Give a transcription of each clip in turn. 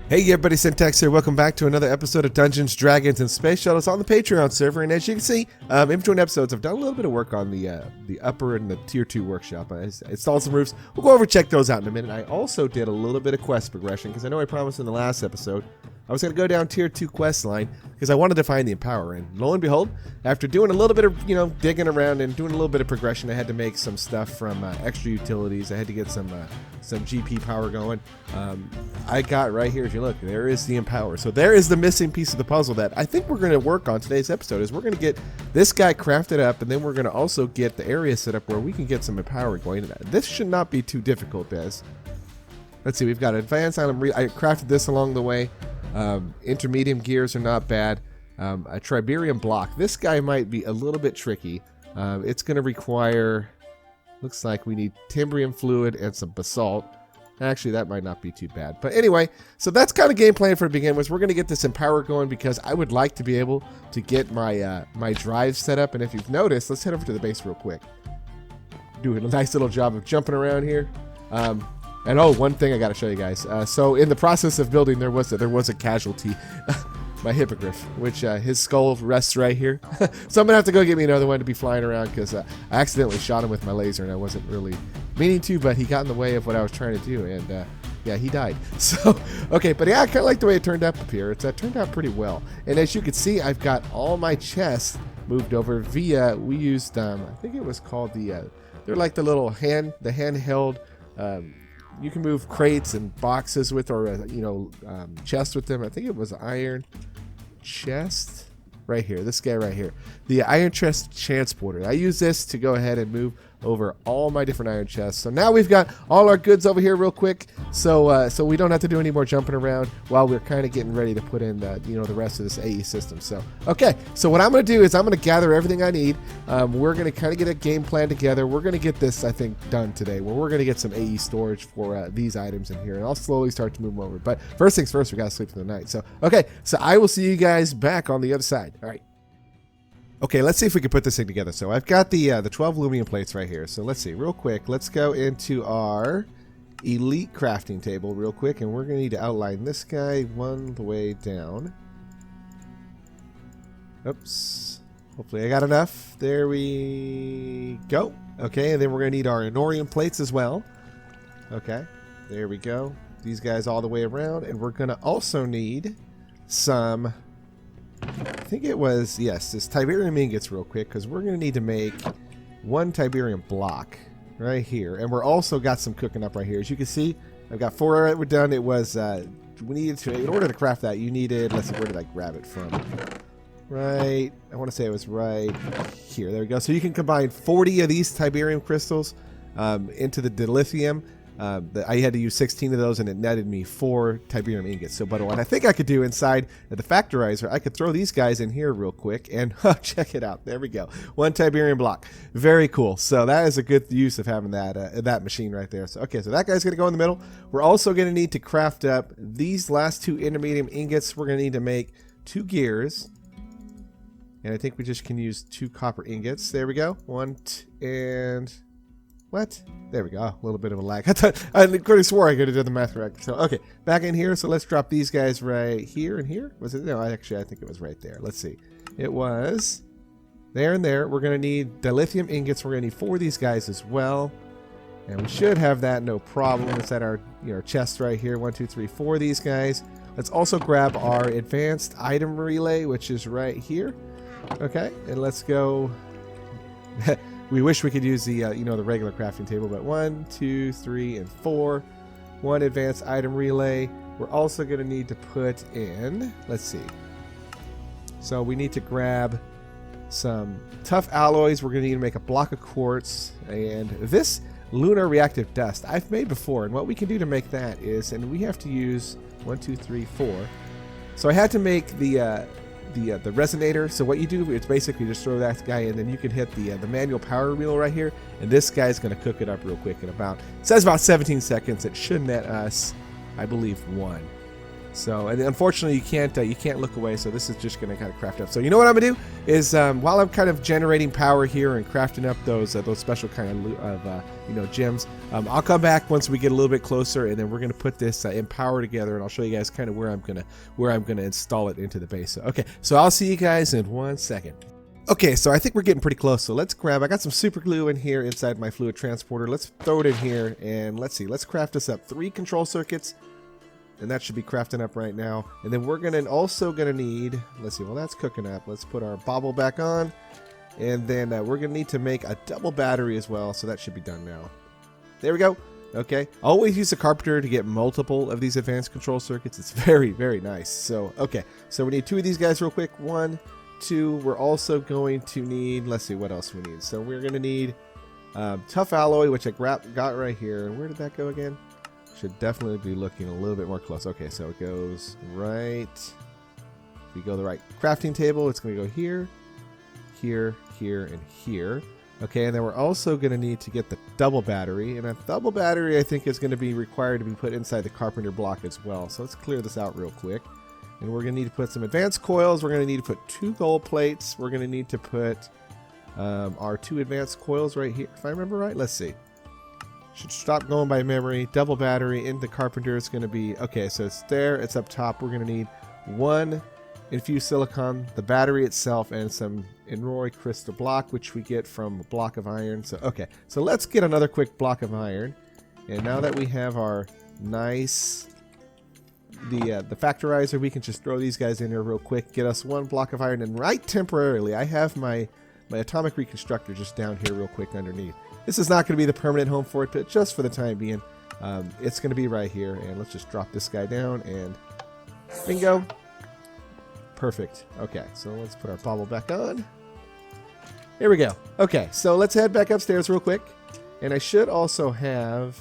Hey everybody, Syntax here. Welcome back to another episode of Dungeons, Dragons, and Space Shuttles on the Patreon server. And as you can see, in between episodes, I've done a little bit of work on the upper and the tier 2 workshop. I installed some roofs. We'll go over and check those out in a minute. I also did a little bit of quest progression because I know I promised in the last episode I was going to go down tier 2 quest line because I wanted to find the Empower. And lo and behold, after doing a little bit of, digging around and doing a little bit of progression, I had to make some stuff from extra utilities. I had to get some GP power going. I got right here, if you look, there is the Empower. So there is the missing piece of the puzzle that I think we're going to work on today's episode is we're going to get this guy crafted up, and then we're going to also get the area set up where we can get some Empower going. This should not be too difficult, Des. Let's see, we've got advanced item. I crafted this along the way. Intermediate gears are not bad. A Triberium block. This guy might be a little bit tricky. It's going to require, looks like we need Timbrium fluid and some basalt. Actually, that might not be too bad. But anyway, so that's kind of game plan for the begin with. We're going to get this Empower going because I would like to be able to get my my drive set up. And if you've noticed, let's head over to the base real quick. Doing a nice little job of jumping around here. And oh, one thing I got to show you guys. So in the process of building, there was a casualty, my Hippogriff, which his skull rests right here. So I'm gonna have to go get me another one to be flying around because I accidentally shot him with my laser and I wasn't really meaning to, but he got in the way of what I was trying to do, and yeah, he died. So okay, but yeah, I kind of like the way it turned up here. It's turned out pretty well, and as you can see, I've got all my chests moved over via. We used I think it was called they're like the little handheld. You can move crates and boxes with, or chests with them. I think it was iron chest right here. This guy right here, the iron chest transporter. I use this to go ahead and move over all my different iron chests. So now we've got all our goods over here real quick. So we don't have to do any more jumping around while we're kind of getting ready to put in the rest of this AE system. So okay, so what I'm going to do is I'm going to gather everything I need. We're going to kind of get a game plan together. We're going to get this, I think, done today, where we're going to get some AE storage for these items in here, and I'll slowly start to move them over. But first things first, we got to sleep for the night. So okay, so I will see you guys back on the other side. All right. Okay, let's see if we can put this thing together. So I've got the 12 aluminum plates right here. So let's see, real quick. Let's go into our elite crafting table real quick, and we're going to need to outline this guy one the way down. Oops. Hopefully I got enough. There we go. Okay, and then we're going to need our Enorium plates as well. Okay, there we go. These guys all the way around, and we're going to also need some... I think it was, yes, this Tiberium ingots real quick, because we're going to need to make one Tiberium block right here. And we're also got some cooking up right here. As you can see, I've got 4 that were done. It was, we needed to, in order to craft that, you needed, let's see, where did I grab it from? Right, I want to say it was right here. There we go. So you can combine 40 of these Tiberium crystals into the dilithium. I had to use 16 of those, and it netted me 4 Tiberium ingots. So, but what I think I could do inside the factorizer, I could throw these guys in here real quick, and check it out. There we go. 1 Tiberium block. Very cool. So that is a good use of having that machine right there. So okay, so that guy's going to go in the middle. We're also going to need to craft up these last 2 intermediate ingots. We're going to need to make 2 gears. And I think we just can use 2 copper ingots. There we go. 1 and... What? There we go. A little bit of a lag. I could have swore I could have done the math correct. So, okay. Back in here. So, let's drop these guys right here and here. Was it? No, actually, I think it was right there. Let's see. It was there and there. We're going to need dilithium ingots. We're going to need 4 of these guys as well. And we should have that no problem. It's at our chest right here. 1, 2, 3, 4 of these guys. Let's also grab our advanced item relay, which is right here. Okay. And let's go... We wish we could use the the regular crafting table, but 1, 2, 3, and 4. 1 advanced item relay. We're also going to need to put in, let's see. So we need to grab some tough alloys. We're going to need to make a block of quartz, and this lunar reactive dust I've made before, and what we can do to make that is, and we have to use 1, 2, 3, 4. So I had to make the resonator. So what you do is basically just throw that guy in, then you can hit the manual power wheel right here, and this guy's going to cook it up real quick in about, it says about 17 seconds. It should net us, I believe, 1. So, and unfortunately, you can't look away. So this is just going to kind of craft up. So you know what I'm gonna do is while I'm kind of generating power here and crafting up those special kind of gems, I'll come back once we get a little bit closer, and then we're gonna put this Empower together, and I'll show you guys kind of where I'm gonna install it into the base. So, okay, so I'll see you guys in 1 second. Okay, so I think we're getting pretty close. So let's grab. I got some super glue in here inside my fluid transporter. Let's throw it in here, and let's see. Let's craft this up. 3 control circuits. And that should be crafting up right now. And then we're also gonna need, let's see, well that's cooking up. Let's put our bobble back on. And then we're gonna need to make a double battery as well. So that should be done now. There we go. Okay. Always use a carpenter to get multiple of these advanced control circuits. It's very, very nice. So, okay. So we need 2 of these guys real quick. 1, 2. We're also going to need, let's see what else we need. So we're gonna need tough alloy, which I got right here. And where did that go again? Should definitely be looking a little bit more close. Okay, so it goes right. If we go the right crafting table, it's going to go here, here, here, and here. Okay, and then we're also going to need to get the double battery. And a double battery, I think, is going to be required to be put inside the carpenter block as well. So let's clear this out real quick. And we're going to need to put some advanced coils. We're going to need to put 2 gold plates. We're going to need to put our 2 advanced coils right here. If I remember right, let's see. Should stop going by memory. Double battery into carpenter is going to be, okay, so it's there, it's up top. We're going to need 1 infused silicon, the battery itself, and some Enroy crystal block, which we get from a block of iron. So, okay, so let's get another quick block of iron. And now that we have our nice, the factorizer, we can just throw these guys in here real quick, get us 1 block of iron, and right temporarily, I have my atomic reconstructor just down here real quick underneath. This is not going to be the permanent home for it, but just for the time being, it's going to be right here. And let's just drop this guy down, and bingo. Perfect. Okay, so let's put our bobble back on. Here we go. Okay, so let's head back upstairs real quick. And I should also have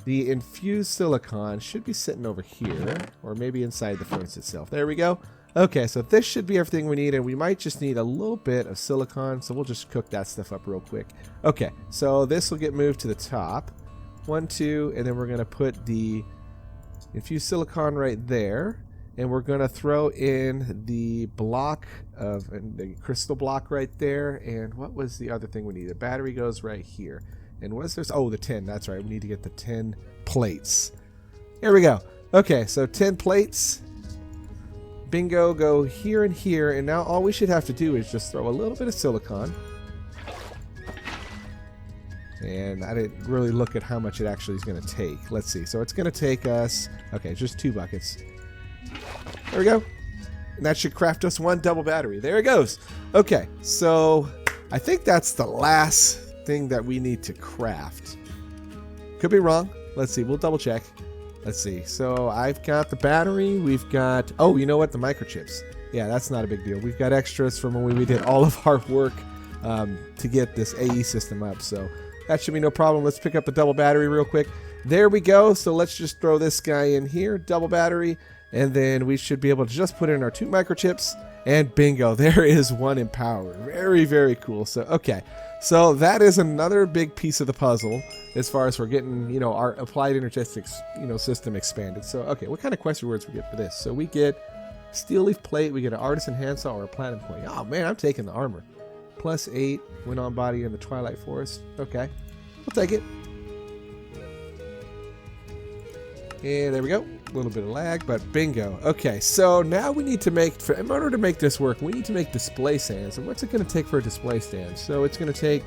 the infused silicon. Should be sitting over here, or maybe inside the furnace itself. There we go. Okay, so this should be everything we need, and we might just need a little bit of silicon, so we'll just cook that stuff up real quick. Okay, so this will get moved to the top. 1, 2, and then we're going to put the infused silicon right there, and we're going to throw in the block of the crystal block right there. And what was the other thing we need? The battery goes right here. And what's this? Oh, the 10. That's right. We need to get the 10 plates. Here we go. Okay, so 10 plates. Bingo, go here and here, and now all we should have to do is just throw a little bit of silicon. And I didn't really look at how much it actually is going to take. Let's see. So it's going to take us, okay, just 2 buckets. There we go. And that should craft us 1 double battery. There it goes. Okay, so I think that's the last thing that we need to craft. Could be wrong. Let's see. We'll double check. Let's see. So I've got the battery. We've got, oh, you know what? The microchips. Yeah, that's not a big deal. We've got extras from when we did all of our work to get this AE system up. So that should be no problem. Let's pick up the double battery real quick. There we go. So let's just throw this guy in here. Double battery. And then we should be able to just put in our 2 microchips. And bingo, there is 1 Empower. Very, very cool. So, okay. So that is another big piece of the puzzle as far as we're getting, you know, our applied energetics, you know, system expanded. So, okay, what kind of quest rewards we get for this? So we get steel leaf plate, we get an artisan handsaw or a platinum coin. Oh man, I'm taking the armor. +8, win on body in the Twilight Forest. Okay, we'll take it. And there we go. A little bit of lag, but bingo. Okay, so now we need to make, in order to make this work, we need to make display stands. And what's it going to take for a display stand? So it's going to take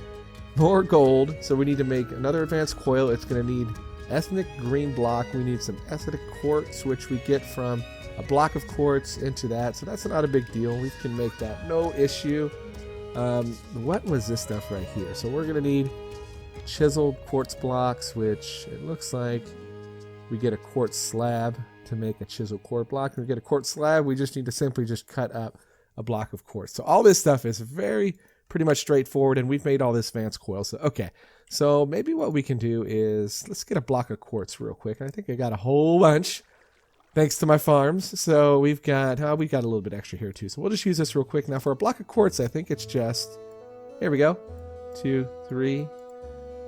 more gold. So we need to make another advanced coil. It's going to need ethnic green block. We need some ethnic quartz, which we get from a block of quartz into that. So that's not a big deal. We can make that, no issue. What was this stuff right here? So we're going to need chiseled quartz blocks, which it looks like we get a quartz slab to make a chiseled quartz block. And we get a quartz slab, we just need to simply just cut up a block of quartz. So all this stuff is pretty much straightforward, and we've made all this advanced coil. So, okay. So maybe what we can do is, let's get a block of quartz real quick. I think I got a whole bunch, thanks to my farms. So we've got a little bit extra here too. So we'll just use this real quick. Now for a block of quartz, I think it's just, here we go. 2, 3,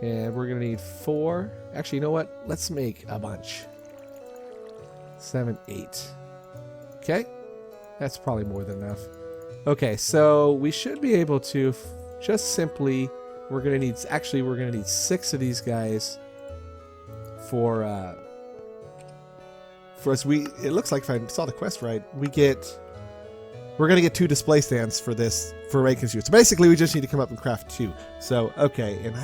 and we're going to need 4. Actually, you know what? Let's make a bunch. 7, 8. Okay. That's probably more than enough. Okay, so we should be able to just simply, we're going to need 6 of these guys for us. It looks like if I saw the quest right, we're going to get 2 display stands for this, for Raken's use. So basically, we just need to come up and craft 2. So, okay, and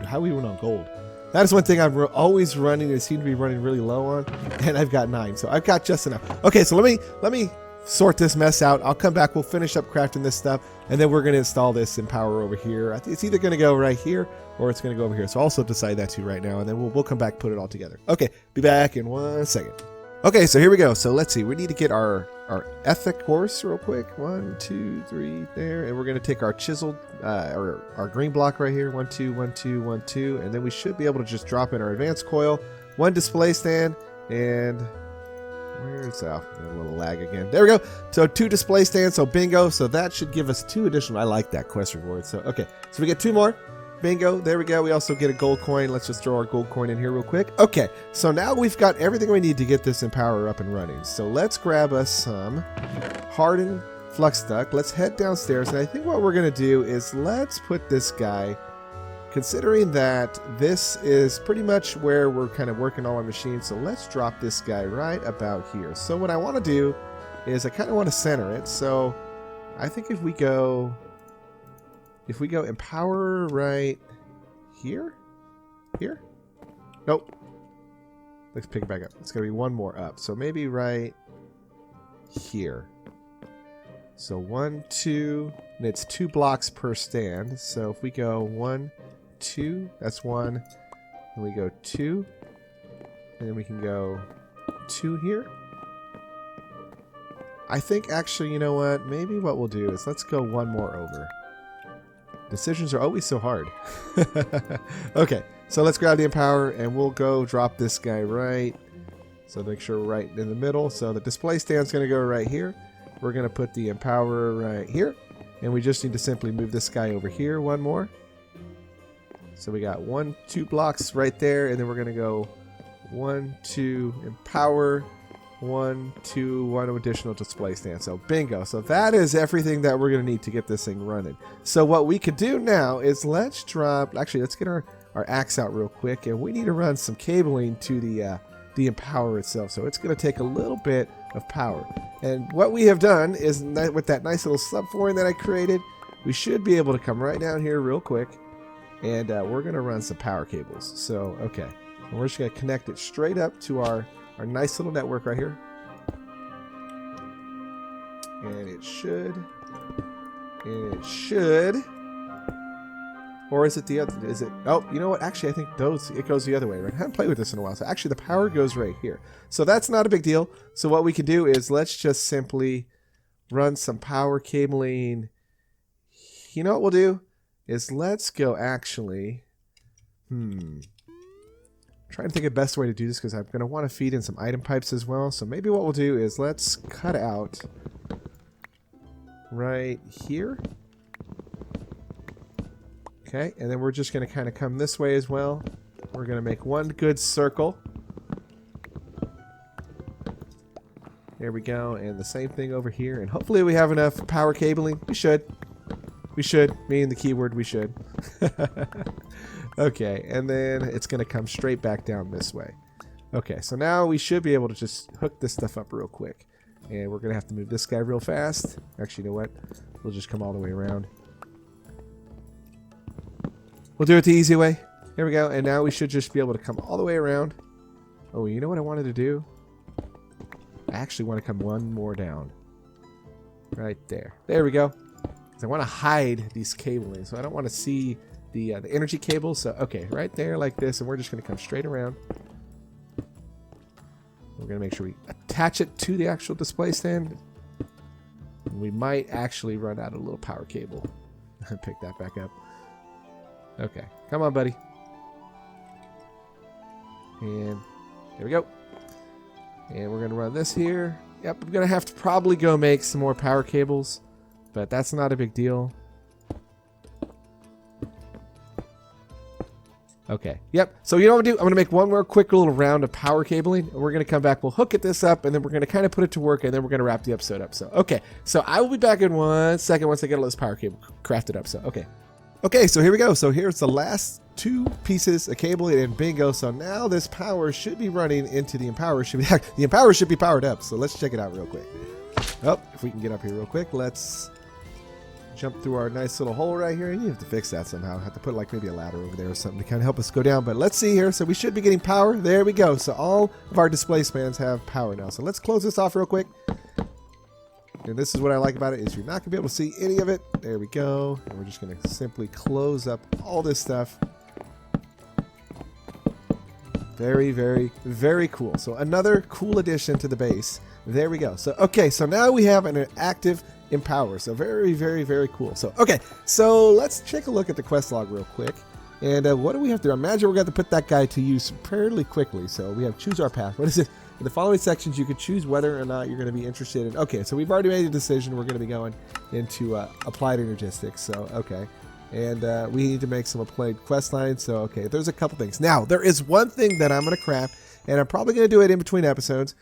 how we went on gold. That is one thing I'm always running, and seem to be running really low on, and I've got 9, so I've got just enough. Okay, so let me sort this mess out. I'll come back, we'll finish up crafting this stuff, and then we're going to install this Empower over here. I think it's either going to go right here, or it's going to go over here. So I'll also decide that too right now, and then we'll come back, put it all together. Okay, be back in 1 second. Okay, so here we go. So let's see, we need to get our ethic horse real quick. 1, 2, 3 there, and we're going to take our chiseled our green block right here. 1, 2, 1, 2, 1, 2, and then we should be able to just drop in our advanced coil, 1 display stand, and where's a little lag again? There we go. So 2 display stands, so bingo. So that should give us 2 additional. I like that quest reward. So okay, so we get 2 more. Bingo. There we go. We also get a gold coin. Let's just throw our gold coin in here real quick. Okay, so now we've got everything we need to get this Empower up and running. So let's grab us some hardened flux duct. Let's head downstairs, and I think what we're gonna do is let's put this guy, considering that this is pretty much where we're kind of working all our machines, so let's drop this guy right about here. So what I want to do is I kind of want to center it. So I think if we go Empower right here, nope. Let's pick it back up. It's gonna be 1 more up. So maybe right here. So 1, 2, and it's 2 blocks per stand. So if we go 1, 2, that's 1, and we go 2, and then we can go 2 here. I think actually, you know what, maybe what we'll do is let's go 1 more over. Decisions are always so hard. Okay, so let's grab the Empower, and we'll go drop this guy right, so make sure we're right in the middle. So the display stand's going to go right here. We're going to put the Empower right here, and we just need to simply move this guy over here 1 more. So we got 1, 2 blocks right there, and then we're going to go 1, 2, Empower, 1, 2, 1 additional display stand. So bingo. So that is everything that we're going to need to get this thing running. So what we could do now is let's get our axe out real quick, and we need to run some cabling to the Empower itself. So it's going to take a little bit of power. And what we have done is, with that nice little subflooring that I created, we should be able to come right down here real quick, and we're going to run some power cables. So okay, and we're just going to connect it straight up to our nice little network right here. And it should, or is it the other, oh, you know what, actually I think it goes the other way, right? I haven't played with this in a while, so actually the power goes right here. So that's not a big deal. So what we can do is let's just simply run some power cabling. You know what we'll do is let's go actually, trying to think of the best way to do this, because I'm going to want to feed in some item pipes as well. So maybe what we'll do is let's cut out right here. Okay, and then we're just going to kind of come this way as well. We're going to make 1 good circle. There we go, and the same thing over here. And hopefully we have enough power cabling. We should. We should, meaning the keyword we should. Okay, and then it's going to come straight back down this way. Okay, so now we should be able to just hook this stuff up real quick. And we're going to have to move this guy real fast. Actually, you know what? We'll just come all the way around. We'll do it the easy way. There we go. And now we should just be able to come all the way around. Oh, you know what I wanted to do? I actually want to come 1 more down. Right there. There we go. I want to hide these cabling, so I don't want to see the energy cables. So okay, right there like this, and we're just going to come straight around. We're going to make sure we attach it to the actual display stand. We might actually run out of a little power cable. Pick that back up. Okay, come on, buddy. And there we go. And we're going to run this here. Yep, I'm going to have to probably go make some more power cables, but that's not a big deal. Okay. Yep. So you know what I'm gonna do? I'm gonna make one more quick little round of power cabling, and we're gonna come back. We'll hook this up, and then we're gonna kind of put it to work, and then we're gonna wrap the episode up. So okay. So I will be back in 1 second once I get all this power cable crafted up. So okay. Okay. So here we go. So here's the last 2 pieces of cabling, and bingo. So now this power should be running into the Empower. The Empower should be powered up. So let's check it out real quick. Oh, if we can get up here real quick, let's jump through our nice little hole right here. You have to fix that somehow. Have to put like maybe a ladder over there or something to kind of help us go down. But let's see here. So we should be getting power. There we go. So all of our display spans have power now. So let's close this off real quick. And this is what I like about it is you're not gonna be able to see any of it. There we go. And we're just gonna simply close up all this stuff. Very, very, very cool. So another cool addition to the base. There we go. So, okay, so now we have an active Empower. So very, very, very cool. So, okay, so let's take a look at the quest log real quick. And what do we have to do? I imagine we're going to put that guy to use fairly quickly. So we have choose our path. What is it? In the following sections, you can choose whether or not you're going to be interested in. Okay, so we've already made a decision. We're going to be going into applied energistics. So, okay. And we need to make some applied quest lines. So, okay, there's a couple things. Now, there is one thing that I'm going to craft, and I'm probably going to do it in between episodes.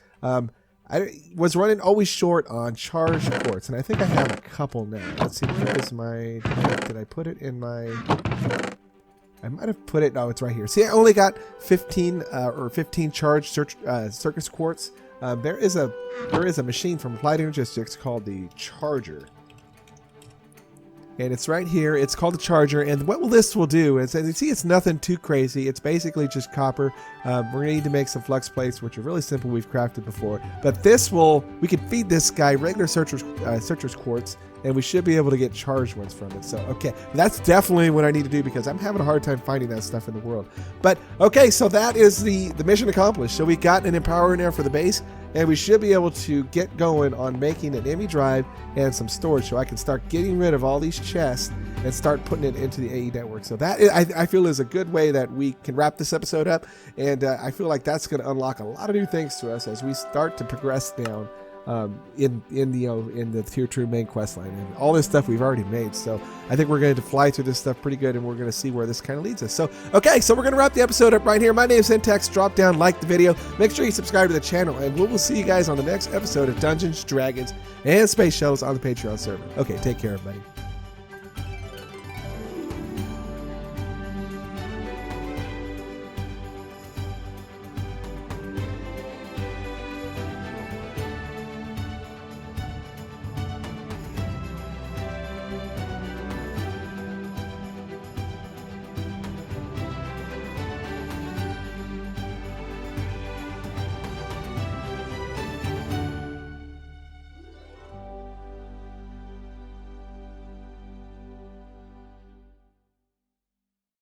I was running always short on charged quartz, and I think I have a couple now. Let's see, where is my... Did I put it in my... I might have put it... Oh, it's right here. See, I only got 15 charged circus quartz. There is a machine from Applied Energistics called the Charger. And it's right here. It's called the Charger. And what this will do is, as you see, it's nothing too crazy. It's basically just copper. We're going to need to make some flux plates, which are really simple. We've crafted before. But this will, we can feed this guy regular searcher's quartz, and we should be able to get charged ones from it. So, okay, that's definitely what I need to do because I'm having a hard time finding that stuff in the world. But, okay, so that is the mission accomplished. So we got an Empower in there for the base, and we should be able to get going on making an ME drive and some storage so I can start getting rid of all these chests and start putting it into the AE network. So that, I feel, is a good way that we can wrap this episode up, and I feel like that's going to unlock a lot of new things to us as we start to progress down in the tier 2 main quest line, and all this stuff we've already made. So I think we're going to fly through this stuff pretty good, and we're going to see where this kind of leads us. So okay, so we're going to wrap the episode up right here. My name is Syntax. Drop down, like the video, make sure you subscribe to the channel, and we will see you guys on the next episode of Dungeons, Dragons, and Space Shuttles on the Patreon server. Okay, take care, everybody.